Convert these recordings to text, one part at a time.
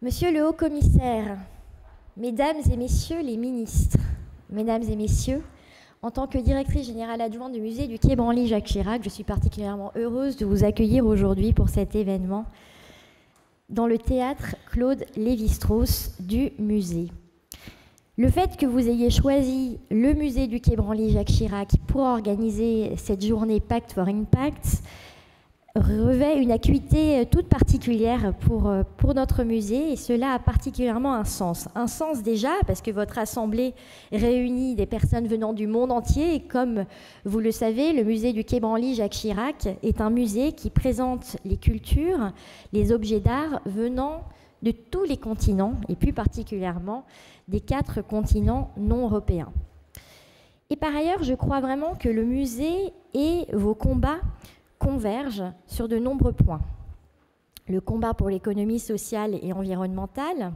Monsieur le Haut-Commissaire, Mesdames et Messieurs les ministres, Mesdames et Messieurs, en tant que directrice générale adjointe du musée du Quai Branly Jacques Chirac, je suis particulièrement heureuse de vous accueillir aujourd'hui pour cet événement dans le théâtre Claude Lévi-Strauss du musée. Le fait que vous ayez choisi le musée du Quai Branly Jacques Chirac pour organiser cette journée Pact for Impact revêt une acuité toute particulière pour notre musée, et cela a particulièrement un sens. Un sens déjà parce que votre assemblée réunit des personnes venant du monde entier, et comme vous le savez, le musée du Quai Branly Jacques Chirac est un musée qui présente les cultures, les objets d'art venant de tous les continents, et plus particulièrement des 4 continents non européens. Et par ailleurs, je crois vraiment que le musée et vos combats convergent sur de nombreux points. Le combat pour l'économie sociale et environnementale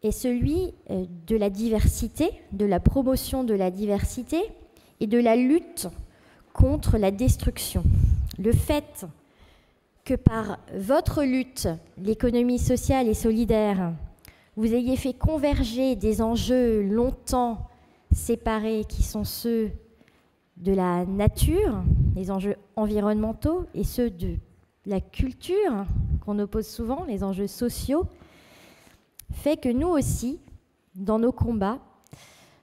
est celui de la diversité, de la promotion de la diversité et de la lutte contre la destruction. Le fait que par votre lutte, l'économie sociale et solidaire, vous ayez fait converger des enjeux longtemps séparés qui sont ceux de la nature, les enjeux environnementaux, et ceux de la culture, qu'on oppose souvent, les enjeux sociaux, fait que nous aussi, dans nos combats,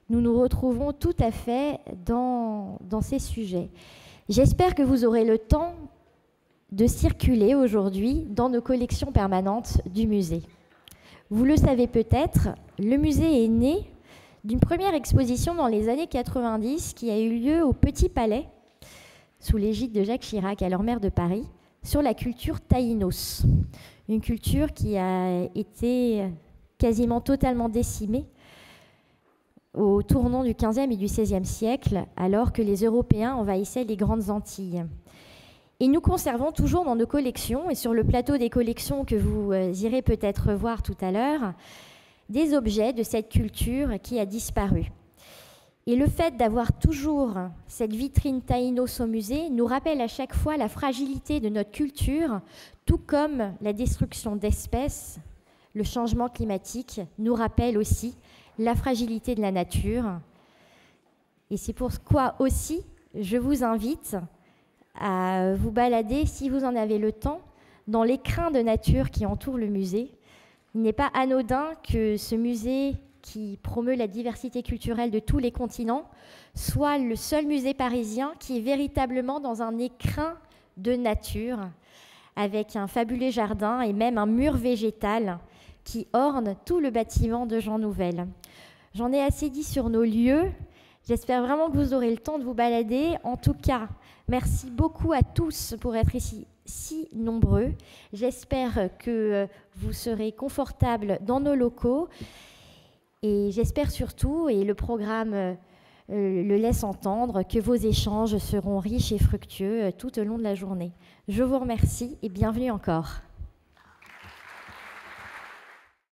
nous nous retrouvons tout à fait dans ces sujets. J'espère que vous aurez le temps de circuler aujourd'hui dans nos collections permanentes du musée. Vous le savez peut-être, le musée est né d'une première exposition dans les années 90 qui a eu lieu au Petit Palais, sous l'égide de Jacques Chirac, alors maire de Paris, sur la culture taïnos. Une culture qui a été quasiment totalement décimée au tournant du XVe et du XVIe siècle, alors que les Européens envahissaient les grandes Antilles. Et nous conservons toujours dans nos collections, et sur le plateau des collections que vous irez peut-être voir tout à l'heure, des objets de cette culture qui a disparu. Et le fait d'avoir toujours cette vitrine taïnos au musée nous rappelle à chaque fois la fragilité de notre culture, tout comme la destruction d'espèces, le changement climatique nous rappelle aussi la fragilité de la nature. Et c'est pourquoi aussi je vous invite à vous balader, si vous en avez le temps, dans l'écrin de nature qui entoure le musée. Il n'est pas anodin que ce musée qui promeut la diversité culturelle de tous les continents soit le seul musée parisien qui est véritablement dans un écrin de nature, avec un fabuleux jardin et même un mur végétal qui orne tout le bâtiment de Jean Nouvel. J'en ai assez dit sur nos lieux. J'espère vraiment que vous aurez le temps de vous balader. En tout cas, merci beaucoup à tous pour être ici si nombreux. J'espère que vous serez confortables dans nos locaux, et j'espère surtout, et le programme le laisse entendre, que vos échanges seront riches et fructueux tout au long de la journée. Je vous remercie et bienvenue encore.